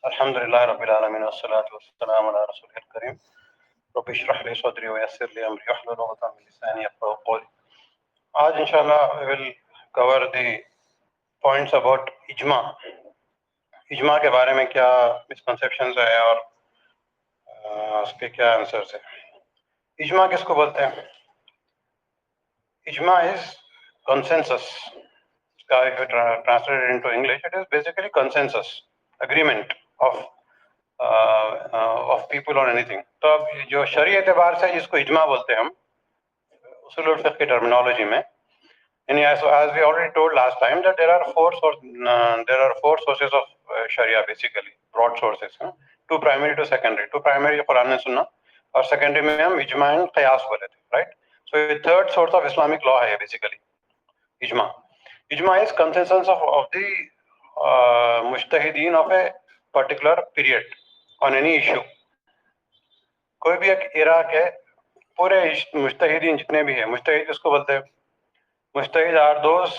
الحمد لله رب العالمين والصلاة والسلام على رسوله الكريم رب اشرح لي صدري ويسر لي أمري واحلل عقدة من لساني يفقهوا قولي. آج انشاءاللہ we will cover the points about اجماع. اجماع کے بارے میں کیا مسکنسیپشنز ہے اور اس کے کیا آنسرز ہیں. اجماع کس کو بولتے ہیں؟ اجماع is consensus. If you translate it into English, it is basically consensus, agreement of people on anything. تو اب جو شرعی اعتبار سے جس کو اجماع بولتے ہیں ہم اصول الفقہ کی ٹرمینالوجی میں، یعنی as we already told last time that there are four sources of Sharia, basically broad sources. Two primary, two secondary. Two primary قرآن نے سننا اور secondary میں ہم اجماع قیاس بولے تھے، right? So the third source of Islamic law ہے basically اجماع. اجماع is consensus of the مجتہدین of a particular period on any issue. کوئی بھی ایک ایرا کے پورے مجتہدین جتنے بھی ہیں، مجتہد کس کو بولتے ہیں؟ مجتہد are those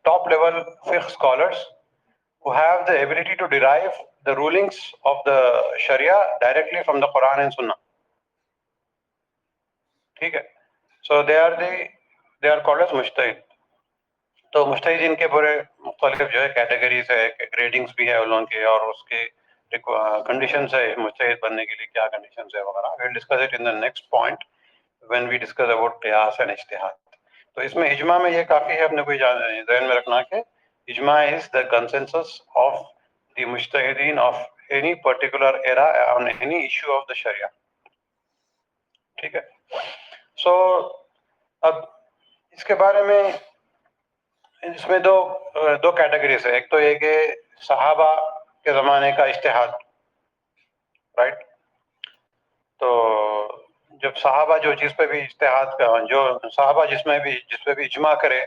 top level fiqh scholars who have the ability to derive the rulings of the Sharia directly from the Quran and Sunnah. ٹھیک ہے. So they are called as مجتہد. تو مجتہدین کے پورے مختلف جو ہے کیٹیگریز ہے، گریڈنگز بھی ہے ان لوگوں کے، اور اس کے کنڈیشنز ہے مجتہد بننے کے لیے کیا کنڈیشنز ہے وغیرہ. We will discuss it in the next point when we discuss about قیاس اینڈ اجتہاد. تو اس میں اجماع میں یہ کافی ہے اپنے کو ذہن میں رکھنا کہ اجماع is the consensus of the مجتہدین of any particular era on any issue of the شریعہ. ٹھیک ہے. سو اب اس کے بارے میں اس میں دو کیٹیگریز ہے. ایک تو یہ کہ صحابہ کے زمانے کا اجتہاد، رائٹ. تو جب صحابہ جو چیز پہ بھی اجتہاد کا، جو صحابہ جس پہ بھی اجماع کرے،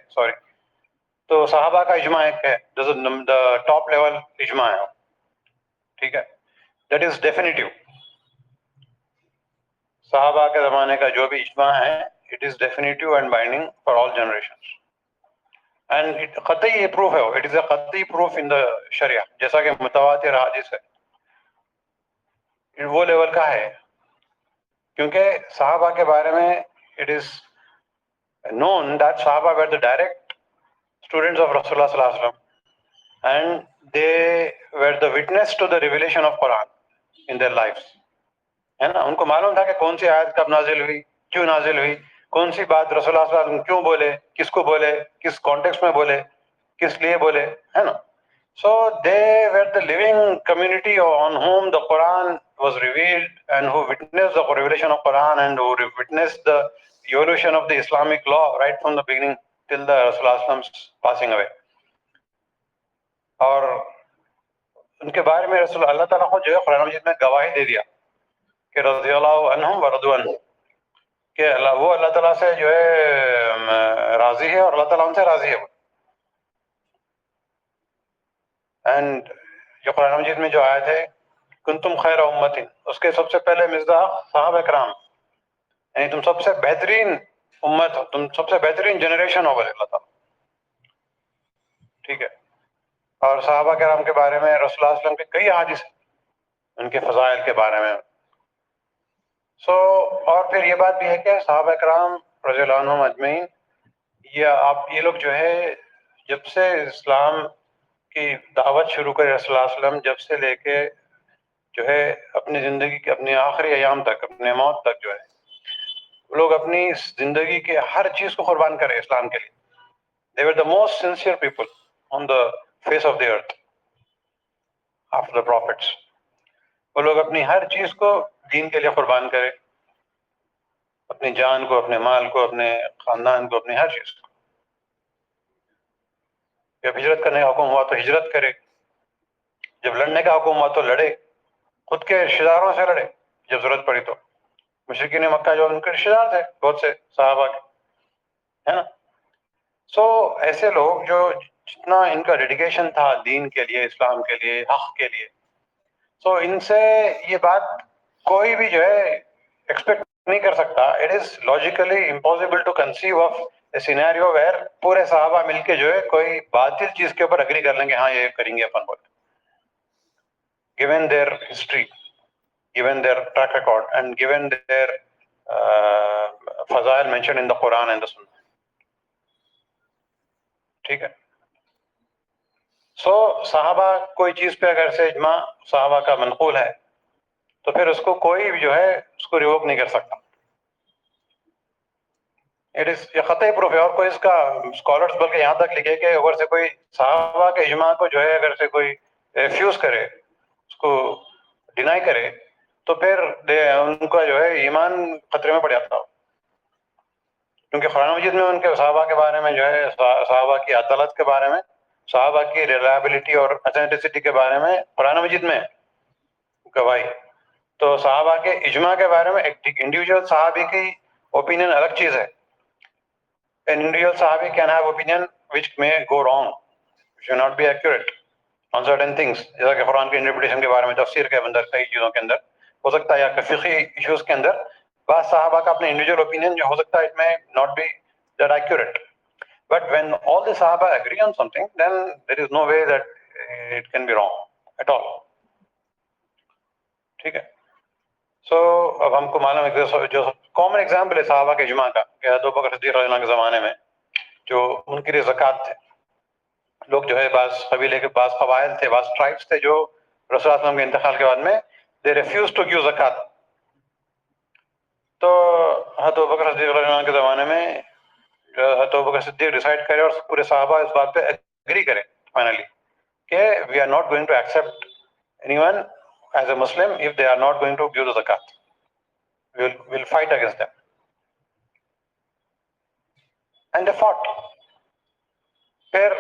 تو صحابہ کا اجماع ایک ہے، دا ٹاپ لیول اجماع ہے. ٹھیک ہے. That is definitive. صحابہ کے زمانے کا جو بھی اجماع ہے it is definitive and binding for all generations. And قطعی یہ پروف ہے، اٹ از اے قطعی پروف ان دا شریعہ، جیسا کہ متواتر حدیث ہے. وہ لیول کا ہے کیونکہ صحابہ کے بارے میں it is known that Sahaba were the direct students of Rasulullah sallallahu alaihi wasallam and they were the witness to the revelation of Quran in their lives. ہے نا. ان کو معلوم تھا کہ کون سی آیت کب نازل ہوئی، کیوں نازل ہوئی، کون سی بات رسول اللہ صلی اللہ علیہ وسلم کیوں بولے، کس کو بولے، کس کانٹیکسٹ میں بولے، کس لیے بولے، ہے نا. So they were the living community on whom the Quran was revealed and who witnessed the revelation of Quran and who witnessed the evolution of the Islamic law right from the beginning till the Rasulullah's passing away. اور ان کے بارے میں رسول اللہ تعالیٰ کو جو ہے قرآن مجید میں گواہی دے دیا کہ رضی اللہ عنہم ورضوا عنہ، کہ وہ اللہ تعالیٰ سے جو ہے راضی ہے اور اللہ تعالیٰ ان سے راضی ہے. اینڈ جو قرآن مجید میں جو آیت ہے کنتم خیر امت، اس کے سب سے پہلے مصداق صحابہ کرام، یعنی تم سب سے بہترین امت ہو، تم سب سے بہترین جنریشن ہو اللہ تعالیٰ. ٹھیک ہے. اور صحابہ کرام کے بارے میں رسول اللہ صلی اللہ علیہ وسلم کے کئی احادیث ہیں ان کے فضائل کے بارے میں. اور پھر یہ بات بھی ہے کہ صحابہ کرام رضی اللہ عنہم اجمعین، یہ لوگ جو ہے جب سے اسلام کی دعوت شروع کری رسول اللہ صلی اللہ علیہ وسلم، جب سے لے کے جو ہے اپنی زندگی کے اپنے آخری ایام تک، اپنے موت تک جو ہے وہ لوگ اپنی زندگی کے ہر چیز کو قربان کرے اسلام کے لیے. They were the most sincere people on the face of the earth after the prophets. وہ لوگ اپنی ہر چیز کو دین کے لیے قربان کرے، اپنی جان کو، اپنے مال کو، اپنے خاندان کو، اپنی ہر چیز کو. جب ہجرت کرنے کا حکم ہوا تو ہجرت کرے، جب لڑنے کا حکم ہوا تو لڑے، خود کے رشتہ داروں سے لڑے جب ضرورت پڑی تو. مشرکین مکہ جو ان کے رشتہ دار تھے بہت سے صحابہ کے، ہے نا. سو ایسے لوگ جو جتنا ان کا ڈیڈیکیشن تھا دین کے لیے، اسلام کے لیے، حق کے لیے، سو ان سے یہ بات کوئی بھی جو ہے ایکسپیکٹ نہیں کر سکتا. It is logically impossible to conceive of a scenario where پورے صحابہ مل کے جو ہے کوئی باطل چیز کے اوپر اگری کر لیں گے، ہاں یہ کریں گے اپن بول. given their history, given their track record, and given their فضائل mentioned in the Quran and the Sunnah. ٹھیک ہے. سو صحابہ کوئی چیز پہ اگر سے اجماع صحابہ کا منقول ہے تو پھر اس کو کوئی بھی جو ہے اس کو ریووک نہیں کر سکتا. یہ قطعی پروف ہے. اور کوئی اس کا اسکالرس بلکہ یہاں تک لکھے کہ اگر سے کوئی صحابہ کے اجماع کو جو ہے اگر سے کوئی ریفیوز کرے, اس کو ڈینائی کرے, تو پھر ان کا جو ہے ایمان خطرے میں پڑ جاتا ہو. کیونکہ قرآن مجید میں ان کے صحابہ کے بارے میں جو ہے صحابہ کی عدالت کے بارے میں, صحابہ کی ریلائبلٹی اور اتھینٹسٹی کے بارے میں قرآن مجید میں گواہی. تو صحابہ کے اجماع کے بارے میں ایک انڈیویجول صحابی کی اوپینین الگ چیز ہے. An individual sahabi can have opinion which may go wrong, which may not be accurate on certain things. جیسا کہ قرآن کے انٹرپریٹیشن کے بارے میں, تفسیر کے اندر, کئی چیزوں کے اندر ہو سکتا ہے, یا فقہی ایشوز کے اندر بعض صحابہ کا اپنے انڈیویجول اوپینین جو ہو سکتا ہے, it may not be that accurate. But when all the Sahaba agree on something, then there is no way that it can be wrong at all. ٹھیک ہے. سو اب ہم کو معلوم ہے کہ جو کامن ایگزامپل ہے صحابہ کے اجماع کا, کہ ابو بکر صدیق رضی اللہ عنہ کے زمانے میں جو منکر زکوٰۃ تھے, لوگ جو ہے بعض قبیلے کے بعض قبائل تھے, بعض ٹرائبس تھے جو رسول اللہ علیہ وسلم کے انتقال کے بعد میں دے ریفیوز ٹو گیو زکوٰۃ. تو حضرت ابو بکر صدیق رضی اللہ عنہ کے زمانے میں حضرت ابو بکر صدیق ڈیسائیڈ کرے اور پورے صحابہ اس بات پہ ایگری کرے فائنلی کہ we are not going to accept any one as a Muslim if they are not going to give the zakat. We'll fight against them. And they fought. پھر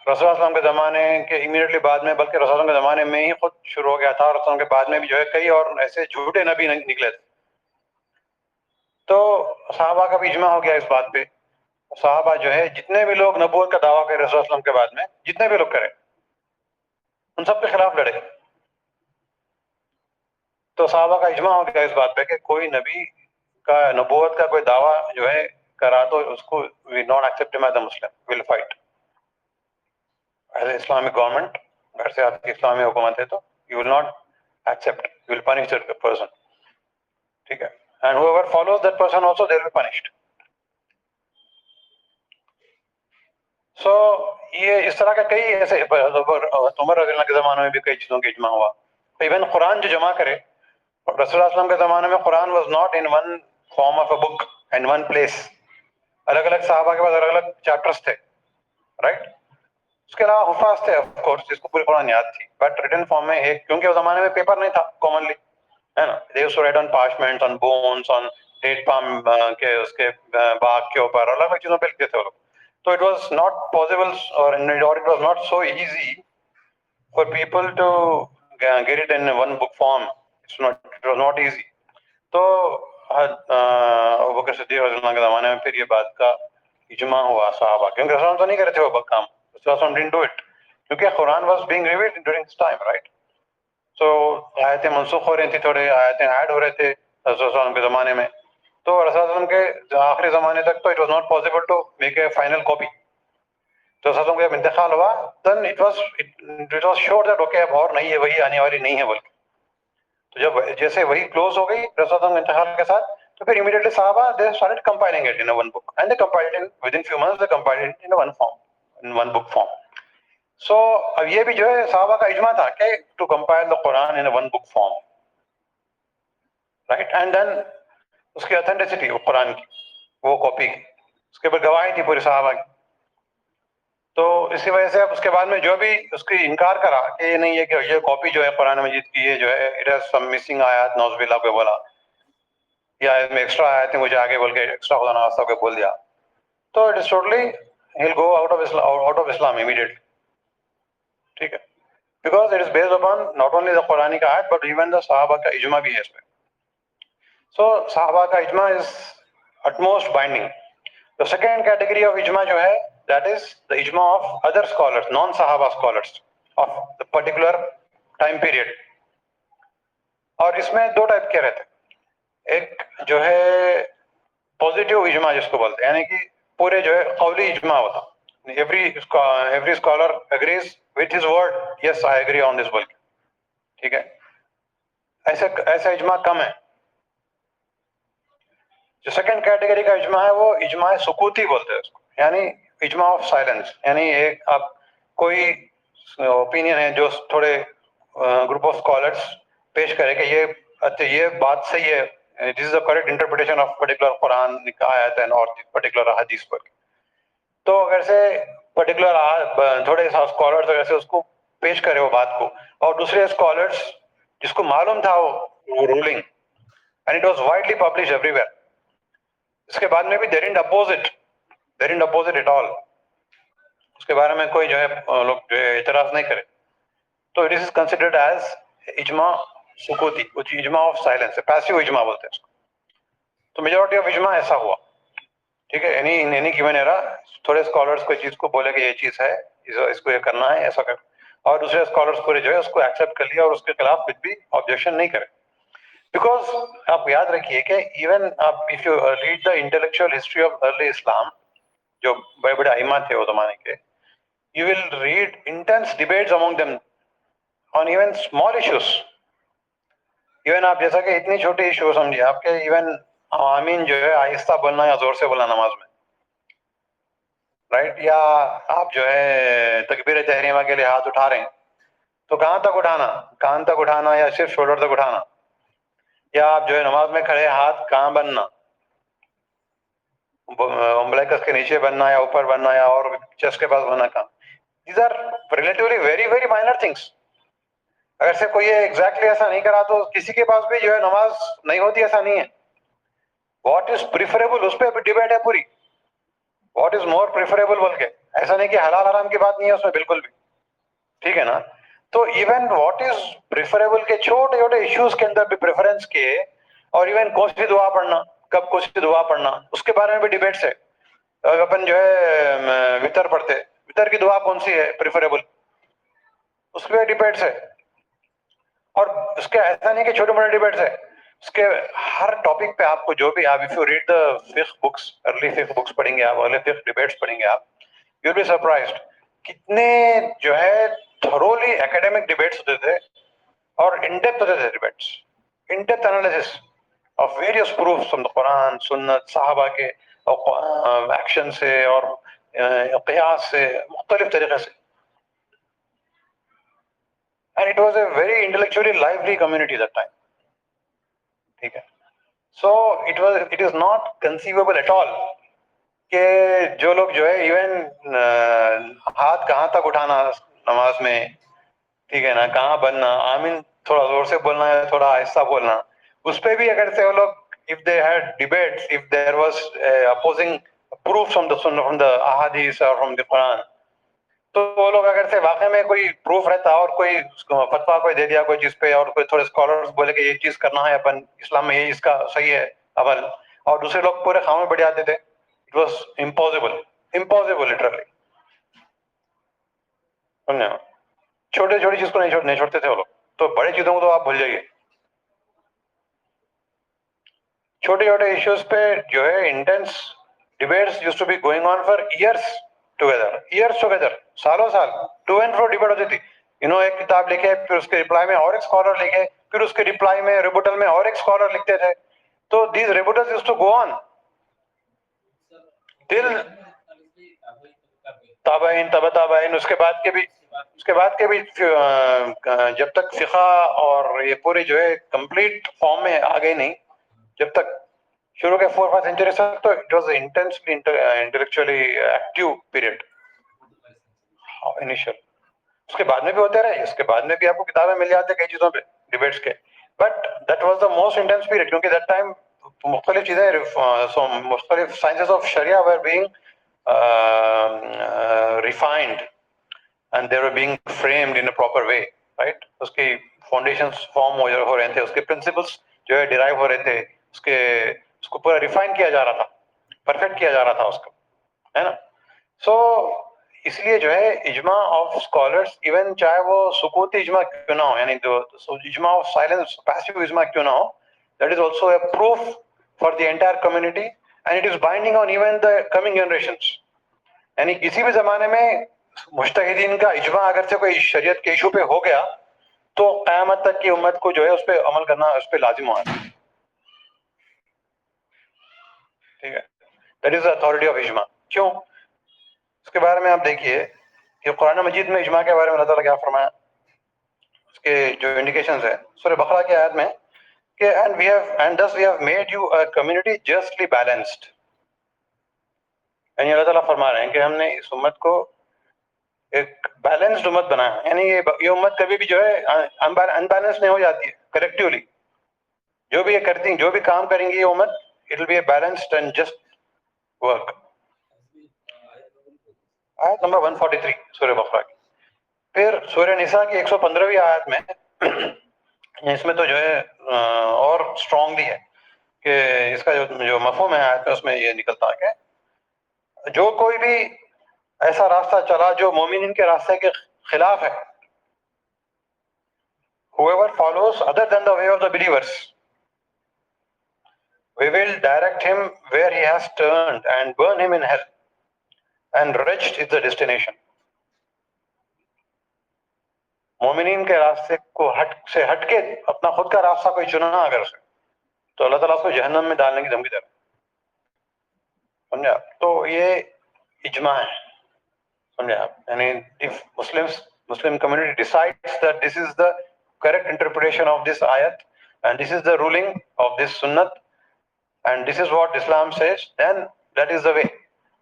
رسول اللہ علیہ وسلم کے زمانے کے امیڈیٹلی بعد میں, بلکہ رسول اللہ علیہ وسلم کے زمانے میں ہی خود شروع ہو گیا تھا, اور رسول اللہ کے بعد میں بھی جو ہے کئی اور ایسے جھوٹے نبی نکلے تھے. تو صحابہ کا بھی اجماع ہو گیا اس بات پہ. صحابہ جو ہے جتنے بھی لوگ نبوت کا دعویٰ کرے رسول اللہ علیہ وسلم کے بعد میں, جتنے بھی لوگ کرے, ان سب کے خلاف لڑے. تو صحابہ کا اجماع ہو گیا اس بات پہ کہ کوئی نبی کا نبوت کا کوئی دعویٰ جو ہے کرا تو اس کو وی ناٹ ایکسیپٹ ہم as a Muslim, will fight as a Islamic government. گھر سے آپ کی اسلامی حکومت ہے تو you will not accept, you will punish that person. ٹھیک ہے. And whoever follows that person also they will be punished. سو یہ اس طرح کا کئی ایسے, عمر رضی اللہ کے زمانے میں بھی کئی چیزوں کا اجماع ہوا. ایون قرآن جو جمع کرے, رسول اللہ علیہ وسلم کے زمانے میں قرآن was not in one form of a book and one place. الگ الگ صحابہ کے پاس الگ الگ چیپٹرس تھے, رائٹ. اس کے علاوہ حفاظ تھے آف کورس جس کو پوری قرآن یاد تھی, بٹ ریٹن فارم میں ایک, کیونکہ اس زمانے میں پیپر نہیں تھا کامنلی, ہے نا. They used to write on parchments, on bones, on date palm کے اس کے باغ کے اوپر الگ الگ چیزوں پہ لکھتے تھے وہ لوگ. تو it was not possible or it was not so easy for people to get it in one book form. It was not easy. تو ابو بکر صدیق رضی اللہ عنہ کے زمانے میں پھر یہ بات کا اجماع ہوا صحابہ, کیونکہ رسول اللہ تو نہیں کرے تھے وہ کام, رسول اللہ didn't do it, کیونکہ قرآن was being revealed during this time, right. So آیتیں منسوخ ہو رہی تھیں, تھوڑے آیتیں ایڈ ہو رہے تھے رسول اللہ علیہ وسلم کے زمانے میں. تو رسول اللہ علیہ وسلم کے آخری زمانے تک تو it was not possible to make a final copy. تو رسول اللہ علیہ وسلم کا جب انتقال ہوا then it was sure that okay اب اور نہیں ہے, وہی آنے والی نہیں ہے بول کے. تو جب جیسے وہی کلوز ہو گئی رسول اللہ علیہ وسلم کے انتقال کے ساتھ, تو پھر immediately صحابہ they started compiling it in a one book, and they compiled it within few months, they compiled it in a one form, in one book form. So اب یہ بھی جو ہے صحابہ کا اجماع تھا کہ to compile the Quran in a one book form, right. And then اس کی اتھینٹسٹی, وہ قرآن کی وہ کاپی کی, اس کے اوپر گواہی تھی پوری صحابہ کی. تو اسی وجہ سے اب اس کے بعد میں جو بھی اس کی انکار کرا کہ یہ نہیں ہے کہ یہ کاپی جو ہے قرآن مجید کی, یہ جو ہے اٹ ہیز سم مسنگ آیات, نعوذ باللہ کو بولا, یا اس میں ایکسٹرا آیات ہیں مجھے آگے بول کے ایکسٹرا خدا نخواستہ کو بول دیا, تو it is totally he will go out of Islam immediately. ٹھیک ہے. Because it is based upon not only the Quran کا آیت بٹ ایون دا صحابہ کا اجماع بھی ہے اس پہ. سو صحابہ کا اجماع از utmost binding. The second category of ijma جو ہے, that is the ijma of other scholars, non-Sahaba scholars of the particular time period. اور اس میں دو ٹائپ کے رہتے. ایک جو ہے پازیٹیو اجماع جس کو بولتے ہیں, یعنی کہ پورے جو ہے قولی اجماع ہوتا, every scholar agrees with his word, yes I agree on this بول کے. ٹھیک ہے. ایسا اجماع کم ہے. جو سیکنڈ کیٹیگری کا اجماع ہے وہ اجماع سکوتی بولتے ہیں اس کو, یعنی اجماع آف سائلنس. یعنی ایک اب کوئی اوپینین ہے جو تھوڑے گروپ آف اسکالرس پیش کرے کہ یہ بات صحیح ہے, this is the correct interpretation of particular Quran آیت اور پرٹیکولر حدیث پر. تو اگر سے پرٹیکولر تھوڑے سا اسکالرس اگر سے اس کو پیش کرے وہ بات کو, اور دوسرے اسکالرس جس کو معلوم تھا وہ ruling, and it was widely publish everywhere, اس کے بعد میں بھی there and oppose it all, اس کے بارے میں کوئی جو ہے لوگ جو ہے اعتراض نہیں کرے, تو اٹ از کنسیڈرڈ ایز اجماع سکوتی, اجماع آف سائلنس, پیسیو اجماع بولتے ہیں اس کو. تو میجورٹی آف اجماع ایسا ہوا. ٹھیک ہے, اینی گیون ایرا تھوڑے اسکالرس کوئی چیز کو بولے کہ یہ چیز ہے, اس کو یہ کرنا ہے, ایسا کر, اور دوسرے اسکالرس پورے جو ہے اس کو ایکسیپٹ کر لیا اور اس کے خلاف کچھ بھی آبجیکشن نہیں کرے. بیکاز آپ یاد رکھیے کہ ایون آپ if you read the intellectual history of early Islam, جو بڑے بڑے ائمہ تھے وہ زمانے کے, you will read intense debates among them on even small issues. Even آپ جیسا کہ اتنی چھوٹی ایشو سمجھیے آپ کے, ایون آمین جو ہے آہستہ بولنا یا زور سے بولنا نماز میں, رائٹ, یا آپ جو ہے تکبیر تحریمہ کے لیے ہاتھ اٹھا رہے ہیں تو کہاں تک اٹھانا, کان تک اٹھانا یا صرف شولڈر تک اٹھانا, یا آپ جو ہے نماز میں کھڑے ہاتھ کہاں بننا, امبلیکس کے نیچے بننا یا اوپر بننا یا اور چیسٹ کے پاس بننا کہاں. These are relatively very very minor things. اگر سے کوئی ایگزیکٹلی ایسا نہیں کرا تو کسی کے پاس بھی جو ہے نماز نہیں ہوتی, ایسا نہیں ہے. واٹ از پریفریبل اس پہ ڈیبیٹ ہے پوری, واٹ از مور پریفریبل بول کے, ایسا نہیں کہ حلال حرام کی بات نہیں ہے اس میں بالکل بھی, ٹھیک ہے نا. تو ایون واٹ از پریفریبل کے چھوٹے چھوٹے ایشوز کے اندر بھی پریفرنس کے, اور ایون کون سی دعا پڑھنا, کب کون سی دعا پڑھنا, اس کے بارے میں بھی ڈیبیٹس ہے. اپن جو ہے وطر پڑھتے, وطر کی دعا کون سی ہے پریفریبل, اس پہ ڈیبیٹس ہے. اور اس کے ایسا نہیں کہ چھوٹے موٹے ڈیبیٹس ہے, اس کے ہر ٹاپک پہ آپ کو جو بھی, آپ اف یو ریڈ دا فقہ بکس, ارلی فقہ بکس پڑھیں گے آپ, ارلی فقہ ڈیبیٹس پڑھیں گے آپ, یو ول بی سرپرائزڈ کتنے جو ہے تھرولی ایکیڈیمک ڈیبیٹس ہوتے تھے, اور ان ڈیپتھ ہوتے تھے debates, in depth analysis of various proofs from the Quran, سنت, صحابہ کے ایکشن سے اور قیاس سے, مختلف طریقے سے. And it was a very intellectually lively community that time. ٹھیک ہے. So it is not conceivable at all کہ جو لوگ جو ہے ایون ہاتھ کہاں تک اٹھانا نماز میں, ٹھیک ہے نا, کہاں بننا, آمین تھوڑا زور سے بولنا ہے تھوڑا آہستہ بولنا, اس پہ بھی اگر سے وہ لوگ if they had debates, if there was opposing proof from the Sunnah, from the ahadith or from the Quran, تو وہ لوگ اگر سے واقع میں کوئی پروف رہتا اور کوئی فتویٰ کوئی دے دیا کوئی چیز پہ, اور کوئی تھوڑے اسکالرس بولے کہ یہ چیز کرنا ہے اپن اسلام میں, یہ اس کا صحیح ہے عمل, اور دوسرے لوگ پورے خامے بڑھ جاتے تھے. It was impossible literally. سمجھے, چھوٹے چھوٹی چیز کو نہیں چھوڑتے تھے وہ لوگ, تو بڑے چیزوں کو تو آپ بھول جائیے. چھوٹے چھوٹے ایشوز پہ جو ہے intense debates used to be going on for years together, سالوں سال ٹو اینڈ فرو ڈیبیٹ ہوتی تھی. ایک کتاب لکھے, پھر اس کے ریپلائی میں اور ایک اسکالر لکھے, پھر اس کے ریپلائی میں ریبوٹل میں اور ایک اسکالر لکھتے تھے. تو دیز ریبوٹلز یوزڈ ٹو گو آن ٹل تابعین, تبع تابعین, اس کے بعد کے بھی جب تک فقہ اور یہ پوری جو ہے کمپلیٹ فارم میں آ گئی نہیں, جب تک شروع کے 4-5 سینچری تک, تو it was intensely intellectually active period initial. اس کے بعد میں بھی ہوتے رہے, اس کے بعد میں بھی آپ کو کتابیں مل جاتے کئی چیزوں پہ ڈیبیٹس کے, but that was the most intense period, کیونکہ دیٹ ٹائم مختلف چیزیں, مختلف سائنسز آف شریعہ were being refined and they were being framed in a proper way, right. اس کی فاؤنڈیشنز فارم ہو رہے تھے, اس کے پرنسپلس جو ہے ڈیرائیو ہو رہے تھے, اس کو پورا ریفائن کیا جا رہا تھا, پرفیکٹ کیا جا رہا تھا اس کو, ہے نا. سو اس لیے جو ہے اجماع آف اسکالرس, ایون چاہے وہ سکوتی اجماع کیوں نہ ہو, یعنی اجماع آف سائلنس, پیسیو اجماع کیوں نہ ہو, that is also a proof for the entire community and it is binding on even the coming generations. یعنی کسی بھی زمانے میں مجتہدین کا اجماع اگر سے کوئی شریعت کے ایشو پہ ہو گیا, تو قیامت تک کی امت کو جو ہے اس پہ عمل کرنا اس پہ لازم ہونا. ٹھیک ہے, دیٹ از اتھارٹی آف اجماع. کیوں؟ اس کے بارے میں آپ دیکھیے کہ قرآن مجید میں اجماع کے بارے میں اللہ تعالیٰ کیا فرمایا, اس کے جو انڈیکیشنز ہیں سورہ بقرہ کی آیت میں کہ and thus we have made you a community justly balanced. یعنی اللہ تعالیٰ فرما رہے ہیں کہ ہم نے اس امت کو ایک بیلنسڈ امت بنایا, یعنی یہ امت کبھی بھی جو ہے انبیلنس نہیں ہو جاتی ہے کلیکٹیولی. جو بھی یہ کرتی ہیں, جو بھی کام کریں گی یہ امت, it will be a balanced and just work. آیت نمبر 143 سورہ بقرہ کی. پھر سورہ نساء کی 115ویں آیت میں اس میں تو جو ہے اور اسٹرانگلی ہے کہ اس کا جو مفہوم ہے آیت میں, اس میں یہ نکلتا ہے کہ جو کوئی بھی ایسا راستہ چلا جو مومنین کے راستے کے خلاف ہے, whoever follows other than the way of the believers, we will direct him where he has turned and burn him in hell, and wretched is the destination. مومنین کے راستے کو ہٹ کے اپنا خود کا راستہ کوئی چنا اگر اسے, تو اللہ تعالیٰ اس کو جہنم میں ڈالنے کی دھمکی دے رہا ہے. سمجھا؟ تو یہ اجماع ہے. سمجھا آپ؟ یعنی if Muslim community decides that this is the correct interpretation of this ayat and this is the ruling of this sunnat and this is what Islam says, then that is the way.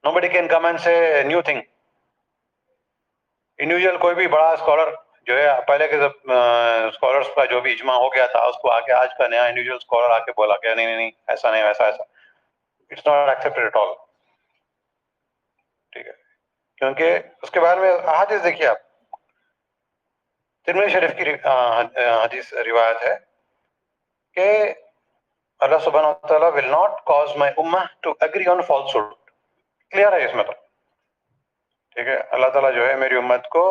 Nobody can come and say a new thing. Individual کوئی بھی بڑا scholar جو ہے پہلے کے scholars کا جو بھی اجماع ہو گیا تھا اس کو آ کے آج کا نیا انڈیویجول اسکالر آ کے بولا کہ نہیں نہیں نہیں ایسا نہیں ایسا ایسا, it's not accepted at all. ٹھیک ہے, کیونکہ اس کے بارے میں احادیث دیکھیے آپ. ترمذی شریف کی حدیث روایت ہے کہ اللہ سبحانہ و تعالیٰ will not cause my ummah to agree on falsehood. Clear ہے اس میں تو. ٹھیک ہے, اللہ تعالیٰ جو ہے میری امت کو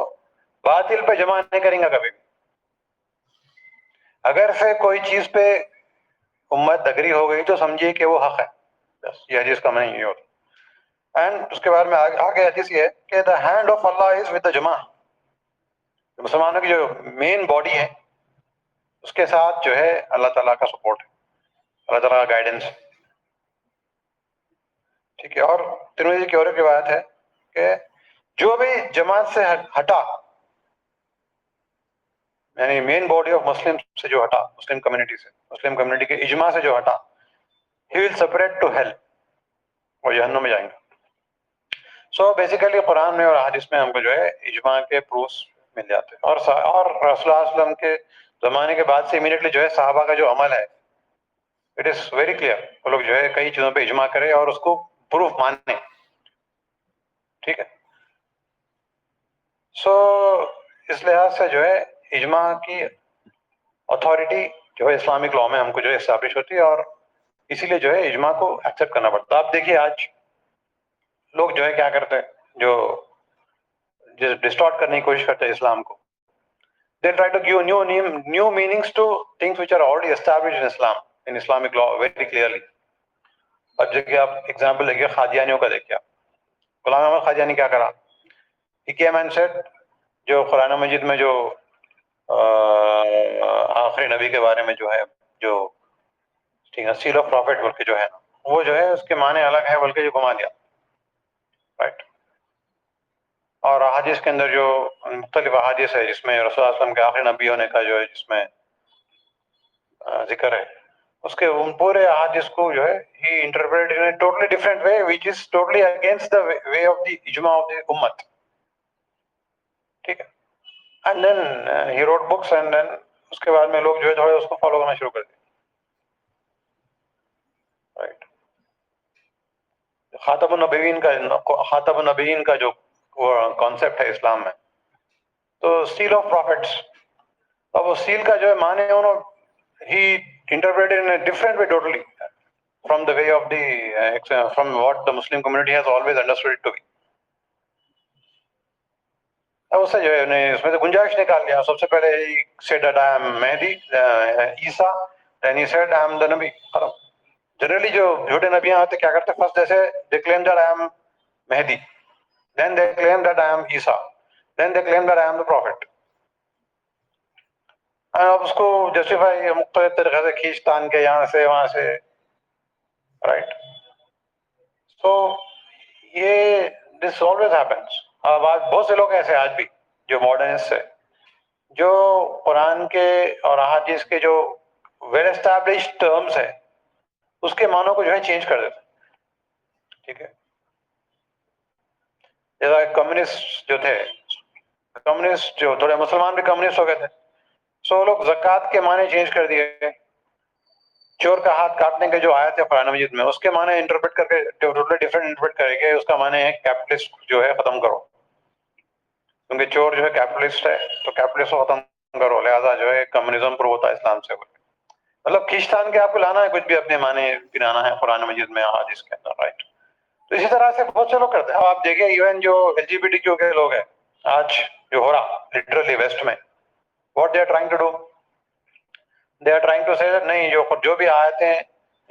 باطل پہ جمع نہیں کریں گا کبھی. اگر سے کوئی چیز پہ امت اگری ہو گئی تو سمجھیے کہ وہ حق ہے, بس یہ حدیث کا معنی یہ ہوتا. اینڈ اس کے بارے میں آگے حدیث یہ ہے کہ the hand of Allah is with the جماع. مسلمانوں کی جو مین باڈی ہے اس کے ساتھ جو ہے اللہ تعالیٰ کا سپورٹ ہے, اللہ تعالیٰ کا گائیڈنس. ٹھیک ہے, اور ترمذی کی اور ایک روایت ہے کہ جو بھی جماعت سے ہٹا, یعنی مین باڈی آف مسلم سے جو ہٹا, مسلم کمیونٹی سے, مسلم کمیونٹی کے اجماع سے جو ہٹا, ہی ول سپریٹ ٹو ہیل, وہ جہنم میں جائیں گے. سو بیسیکلی قرآن میں اور حدیث میں ہم کو جو ہے اجماع کے پروفس مل جاتے ہیں. اور رسول اللہ علیہ وسلم کے زمانے کے بعد سے امیڈیٹلی جو ہے صحابہ کا جو عمل ہے اٹ از ویری کلیئر. وہ لوگ جو ہے کئی چیزوں پہ اجماع کرے اور اس کو پروف مانے. ٹھیک ہے, سو اس لحاظ سے جو ہے اجماع کی اتھارٹی جو ہے اسلامک لاء میں ہم کو جو ہے اسٹیبلش ہوتی ہے, اور اسی لیے جو ہے اجماع کو ایکسیپٹ کرنا پڑتا ہے. آپ دیکھیے آج لوگ جو ہے کیا کرتے ہیں, جو ڈسٹارٹ کرنے کی کوشش کرتے ہیں اسلام کو. They try to give new meanings to things which are already established in Islam, in Islamic law very clearly. اب دیکھیے آپ ایگزامپل دیکھیے قادیانیوں کا. دیکھیے آپ غلام احمد قادیانی کیا کرا, he came and said جو قرآن مجید میں جو آخری نبی کے بارے میں جو ہے جو ٹھیک ہے سیل آف پروفٹ بول کے جو ہے نا, وہ جو ہے اس کے معنی الگ ہے بول کے جو گھما دیا. رائٹ. اور احادیث کے اندر جو مختلف احادیث ہے جس میں رسول اللہ علیہ وسلم کے آخری نبی ہونے کا جو ہے جس میں ذکر ہے, اس کے ان پورے احادیث کو جو ہے ہی interpret in a totally different way which is totally against the way of the اجماع آف دی امت. ٹھیک ہے, اینڈ دین ہی روٹ بکس اینڈ دین اس کے بعد میں لوگ جو ہے تھوڑے اس کو فالو کرنا شروع کر دیں. رائٹ. خاتم النبیین کا جو کانسیپٹ ہے اسلام میں, تو سیل آف پروفٹس, اب وہ سیل کا جو ہے معنی انہوں ہی interpreted in a different way totally from the way of the from what the Muslim community has always understood it to be. اب اس سے جو ہے اس میں سے گنجائش نکال لیا. سب سے پہلے he said that I am Mahdi Isa, then he said I am the nabi. Generally جو جھوٹے نبیاں ہوتے کیا کرتے, فرسٹ جیسے they claim that I am Mahdi, then they claim that I am Isa, then they claim that I am the prophet. آپ اس کو justify مختلف طریقے سے کھینچ تان کے یہاں سے وہاں سے، رائٹ. تو یہ دس آلویز ہیپنس. اب آج بہت سے لوگ ایسے آج بھی جو ماڈرنسٹ ہے، جو قرآن کے اور احادیث کے جو ویل اسٹیبلشڈ ٹرمز ہے اس کے معنوں کو جو ہے چینج کر دیتے. ٹھیک ہے. جیسا کمیونسٹ جو تھے، کمیونسٹ جو تھوڑے مسلمان بھی کمیونسٹ ہو گئے تھے، سو لوگ زکوٰۃ کے معنی چینج کر دیے. چور کا ہاتھ کاٹنے کے جو آیت ہے قرآن مجید میں، اس کے معنی انٹرپریٹ کر کے ٹوٹلی ڈفرینٹ انٹرپریٹ کرے گے. اس کا معنی ہے کیپٹلسٹ جو ہے ختم کرو، کیونکہ چور جو ہے کیپٹلسٹ ہے، تو کیپٹلسٹ کو ختم کرو، لہٰذا جو ہے کمیونزم پر ہوتا ہے اسلام سے. مطلب کھینچتان کے آپ کو لانا ہے، کچھ بھی اپنے معنی گرانا ہے قرآن مجید میں حدیث کے اندر، رائٹ. تو اسی طرح سے بہت سے لوگ کرتے ہیں. اب آپ دیکھیں ایون جو LGBT کے لوگ ہیں آج جو ہو رہا لٹرلی ویسٹ میں، what they are trying to do, they are trying to say نہیں، جو بھی آیتیں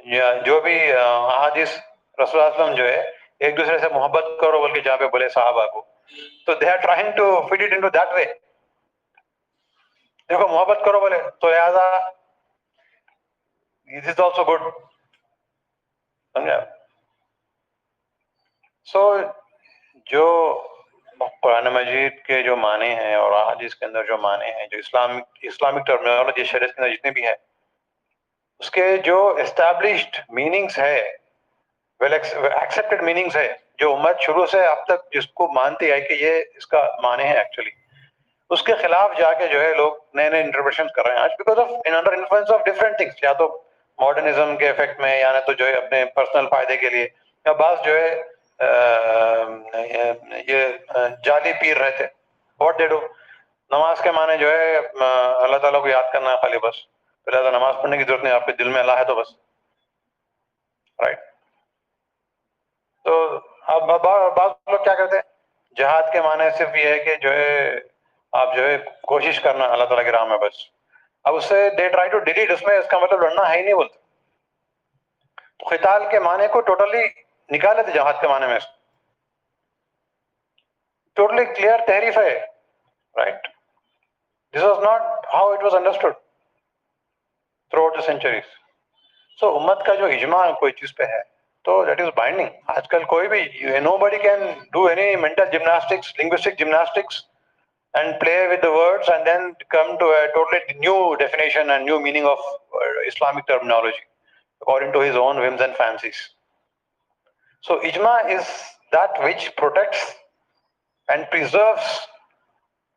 یا جو بھی احادیث رسول اللہ علیہ وسلم جو ہے ایک دوسرے سے محبت کرو بلکہ جہاں پہ بولے صحابہ کو، تو they are trying to fit it into that way. دیکھو محبت کرو بولے تو لہٰذا دس از آلسو گڈ، سمجھا. سو جو قرآن مجید کے جو معنی ہیں اور احادیث کے اندر جو معنی ہیں، جو اسلامک ٹرمینالوجی شریعت کے اندر جتنے بھی ہے، اس کے جو اسٹیبلشڈ میننگس ہے، ویل ایکسیپٹڈ میننگس ہے، جو امت شروع سے اب تک جس کو مانتی ہے کہ یہ اس کا معنی ہے ایکچولی، اس کے خلاف جا کے جو ہے لوگ نئے نئے انٹرپریشن کر رہے ہیں آج because of under influence of different things, یا تو ماڈرنزم کے افیکٹ میں، یا تو جو ہے اپنے پرسنل فائدے کے لیے، یا بعض جو ہے یہ جعلی پیر رہتے. واٹ دے ڈو، نماز کے معنی جو ہے اللہ تعالیٰ کو یاد کرنا ہے خالی بس، تو لہٰذا نماز پڑھنے کی ضرورت نہیں، آپ کے دل میں اللہ ہے تو بس، رائٹ. تو اب بعض لوگ کیا کرتے ہیں، جہاد کے معنی صرف یہ ہے کہ جو ہے آپ جو ہے کوشش کرنا اللہ تعالیٰ کی راہ میں بس. اب اس سے دے ٹرائی ٹو ڈیلیٹ، اس میں اس کا مطلب لڑنا ہے ہی نہیں بولتے. تو قتال کے معنی کو ٹوٹلی نکالے تھے جہاد کے معنی میں، ٹوٹلی کلیئر تحریف ہے، right. This was not how it was understood throughout the centuries. So امت کا جو اجماع کوئی چیز پہ ہے تو دیٹ از بائنڈنگ. آج کل کوئی بھی nobody can do any mental gymnastics, linguistic gymnastics and play with the words and then come to a totally new definition and new meaning of Islamic terminology according to his own whims and fancies. So ijma is that which protects and preserves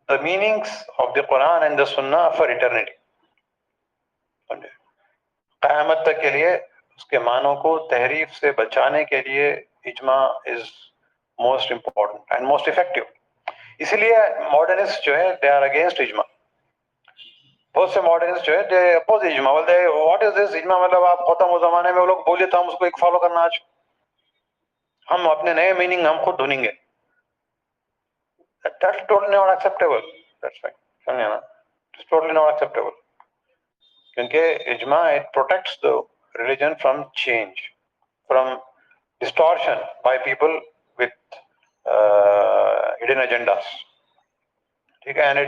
the meanings of the Quran and the Sunnah for eternity. قیامت تک کے لیے اس کے معنوں کو تحریف سے بچانے کے لیے اجماع is most important and most effective. اسی لیے ماڈرنسٹ جو ہے دے آر اگینسٹ اجماع. بہت سے ماڈرنسٹ جو ہے دے اپوز اجماع، بولتے ہیں واٹ از دس اجماع، مطلب آپ ختم ہو زمانے میں وہ لوگ بولے تھا ہم اس کو ایک فالو کرنا، آج ہم اپنے نئے میننگ ہم خود ڈھونڈیں گے. That's totally not acceptable. That's right. سمجھے نا، it's totally not acceptable. کیونکہ اجماع it protects the religion from change, from distortion by people with hidden agendas. ٹھیک ہے. and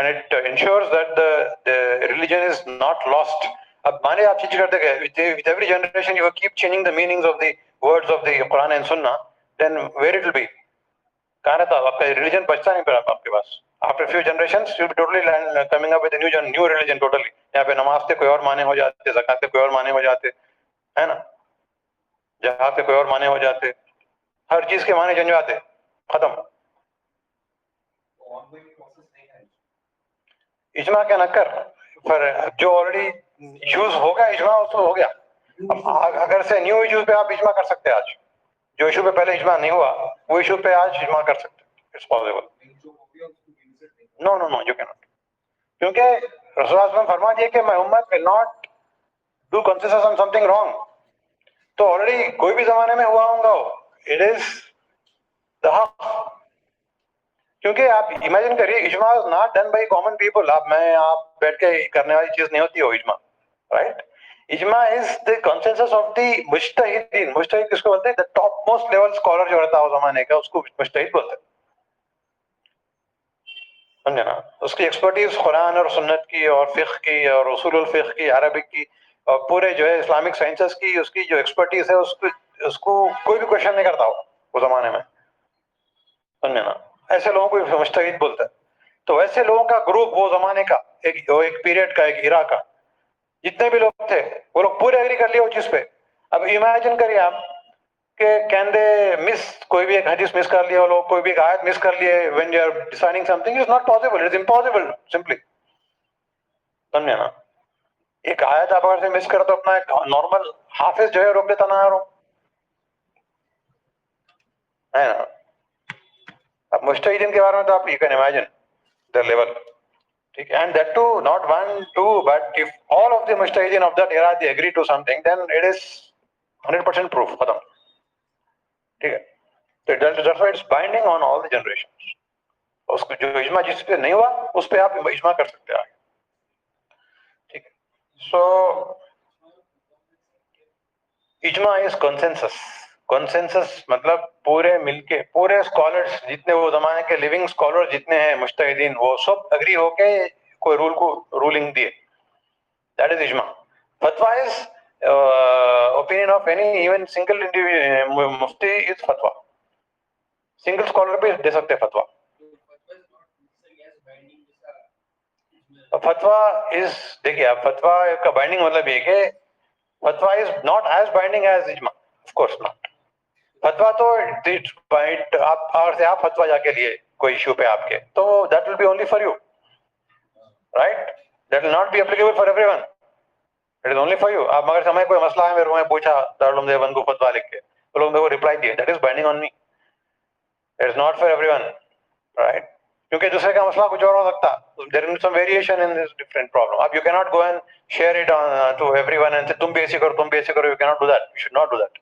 it ensures that the religion is not lost. اب مانے آپ چیز کرتے گئے with every generation you keep changing the meanings of the words of the Quran and Sunnah, then where it will be؟ کہاں رہتا آپ کا ریلیجن؟ بچتا نہیں پھر آپ کے پاس. after few generations you'll be totally coming up with a new religion totally. یہاں پہ نماز کے کوئی اور معنی ہو جاتے، زکوٰۃ کے کوئی اور معنی ہو جاتے، ہے نا، جہاد کے کوئی اور معنی ہو جاتے، ہر چیز کے معنی چینج ہو جاتے، ختم. اجماع کیا نہ کر، پر جو آلریڈی ایشوز ہو گیا اجماع اس ہو گیا. اب اگر سے نیو ایشوز پہ آپ اجماع کر سکتے ہیں، آج جو ایشو پہ پہلے اجماع نہیں ہوا وہ ایشو پہ آج اجماع کر سکتے ہیں. It's possible. No no no you کی ناٹ، کیونکہ رسول اللہ صلی اللہ علیہ وسلم فرما دیے کہ میں امت will not do consensus on some thing wrong. تو آلریڈی کوئی بھی زمانے میں ہوا ہوں گا، اٹ از دا حق. کیونکہ آپ امیجن کریے اجماع is not done by common people. آپ میں آپ بیٹھ کے کرنے والی چیز نہیں ہوتی ہو اجماع، رائٹ. اجماع از دی کنسنسس آف دی مجتہدین. مجتہد کس کو بولتے ہیں؟ The top most level scholar جو رہتا ہے اس زمانے کا، اس کو مجتہد بولتے ہیں. سمجھے نا. اس کی ایکسپرٹیز قرآن اور سنت کی اور فقہ کی اور اصول الفقہ کی، عربک کی اور پورے جو ہے اسلامک سائنسز کی، اس کی جو ایکسپرٹیز ہے اس کو کوئی بھی کوشچن نہیں کرتا وہ زمانے میں. سمجھے نا. ایسے لوگوں کو مجتہد بولتا ہے. تو ایسے لوگوں کا گروپ وہ زمانے کا ایک پیریڈ کا، ایک ایرا کا جتنے بھی لوگ تھے وہ لوگ پورے ایگری کر لیے اس چیز پہ. اب امیجن کریے آپ کہ کین دے مس کوئی بھی ایک حدیث مس کر لیا وہ لوگ، کوئی بھی ایک آیت مس کر لیے. When you are deciding something, it is not possible, it is impossible simply. سمجھے نا. ایک آیت آپ اگر سے مس کرو تو اپنا ایک نارمل حافظ جو ہے روک دیتا نہ رو ہے نا. اب مجتہدین کے بارے میں تو آپ you can imagine the level. ٹھیک ہے. And that to not one two but if all of the مجتہدین of that era they agree to something then it is 100% proof ختم. ٹھیک ہے. تو that's why it's binding on all the generation. اس کو جو اجماع جس پہ نہیں ہوا اس پہ آپ اجماع کر سکتے ہیں. ٹھیک ہے. سو اجماع از کنسنسس. کنسنسس مطلب پورے مل کے پورے اسکالرس جتنے وہ زمانے کے لیونگ اسکالر جتنے ہیں مجتہدین وہ سب اگری ہو کے کوئی رول کو رولنگ دیے. دیٹ از اجماع. فتویٰ از opinion of any even single مفتی از فتویٰ. سنگل اسکالر بھی دے سکتے فتویٰ. فتویٰ از دیکھیے آپ فتویٰ کا بائنڈنگ مطلب یہ کہ فتویٰ is not as binding as اجماع. Of course not. فتویٰ تو آپ اگر سے آپ فتویٰ جا کے لیے کوئی ایشو پہ آپ کے تو that will be only for you right. That will not be applicable for every one. It is only for you. آپ مگر ہمیں کوئی مسئلہ ہے میرے کو میں پوچھا دارالعلوم دیوبند کو فتویٰ لکھ کے تو لوگ میرے کو رپلائی دیے that is binding on me. It is not for every one right. کیونکہ دوسرے کا مسئلہ کچھ اور ہو سکتا. There is some variation in this different problem. اب یو کی not go and share it to everyone and تم بھی ایسے کرو تم بھی ایسے کرو. یو کی not do that. You should not do that.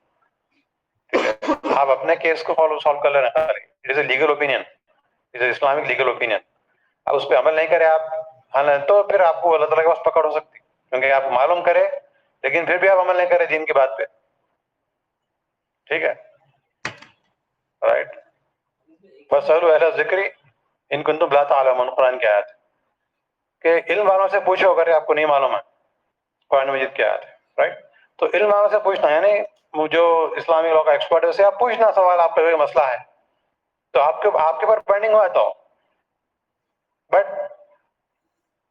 آپ اپنے کیس کو سالو کر لینا. It is a legal opinion. It is a Islamic legal opinion. اب اس پہ عمل نہیں کرے آپ تو پھر آپ کو اللہ تعالیٰ کے پاس پکڑ ہو سکتی کیونکہ آپ معلوم کرے لیکن پھر بھی آپ عمل نہیں کرے دین کی بات پہ. ٹھیک ہے رائٹ. فَاسْأَلُوا أَهْلَ الذِّكْرِ إِن كُنتُمْ لَا تَعْلَمُونَ. قرآن کی آیت کہ علم والوں سے پوچھو اگر آپ کو نہیں معلوم ہے. قرآن مجید کی آیت ہے رائٹ. تو علم والوں سے پوچھنا یعنی جو اسلامی لوگ کا ایکسپرٹ ہے اسے آپ پوچھنا سوال. آپ کا کوئی مسئلہ ہے تو آپ کے پر بائنڈنگ ہوا تو بٹ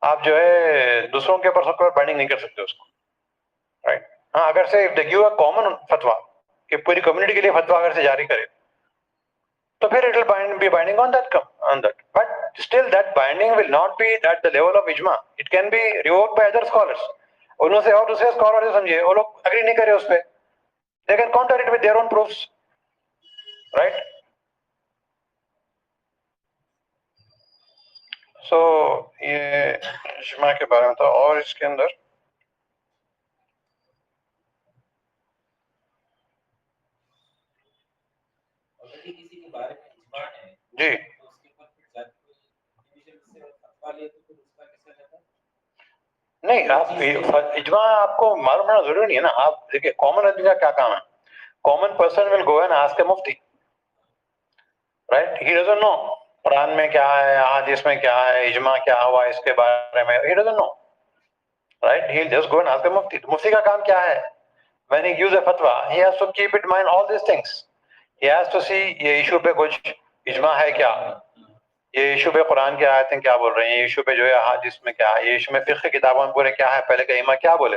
آپ جو ہے دوسروں کے اوپر سب کے اوپر بائنڈنگ نہیں کر سکتے اس کو رائٹ. ہاں اگر سے دیکھیے کامن فتویٰ کہ پوری کمیونٹی کے لیے فتویٰ اگر سے جاری کرے تو پھر it will be binding on that. But still that binding will not be at the level of ijma. It can be revoked by other scholars. انہوں سے اور دوسرے اسکالر سے سمجھے وہ لوگ اگری نہیں کرے اس پہ. They can counter it with their own proofs. Right? So یہ اجماع کے بارے میں تھا. اور اس کے اندر جی نہیں آپ اجماع آپ کو معلوم ہونا ضروری نہیں ہے نا. آپ دیکھیں کامن آدمی کا کیا کام ہے. Common person will go and ask a مفتی رائٹ. ہی ڈزنٹ نو قرآن میں کیا ہے حدیث میں کیا ہے اجماع کیا ہوا اس کے بارے میں. He doesn't know right. He will just go and ask a مفتی. مفتی کا کام کیا ہے. when he gives a fatwa he has to keep in mind all these things. he has to see یہ ایشو پہ کچھ اجماع ہے کیا. یہ ایشو پہ قرآن کی آیتیں کیا بول رہے ہیں. یہ ایشو پہ جو ہے حدیث میں کیا ہے. یہ ایشو میں فقہ کتابوں میں پورے کیا ہے. پہلے کا امام کیا بولے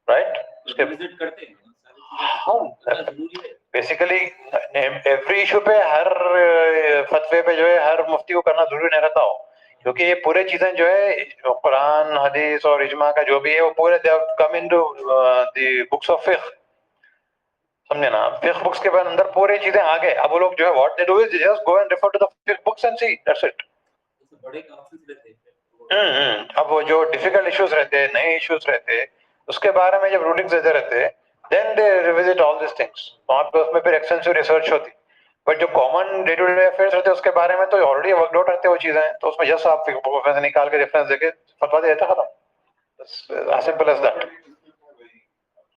رائٹ. اس کے بیسیکلی ایوری ایشو پہ ہر فتوے پہ جو ہے ہر مفتی کو کرنا ضروری نہیں رہتا ہو کیونکہ یہ پورے چیزیں جو ہے قرآن حدیث اور اجماع کا جو بھی ہے وہ پورے come into the books of فقہ. سمجھے نا. فقہ بکس کے اندر پورے چیزیں آ گئے. اب وہ لوگ جو ہے what they do is just go and refer to the فقہ books and see that's it. اب وہ جو ڈیفیکلٹ ایشوز رہتے نئے ایشوز رہتے اس کے بارے میں جب رولنگز دیتے رہتے دین دے ریوزٹ آل دیس تھنگس. وہاں پہ اس میں پھر ایکسٹینسو ریسرچ ہوتی. بٹ جو common day to day affairs رہتے اس کے بارے میں تو آلریڈی ورک آؤٹ رہتے وہ چیزیں. تو اس میں جسٹ آپ فقہ بک سے نکال کے ریفرنس دے کے فتویٰ دے دیتے ختم. As simple as that.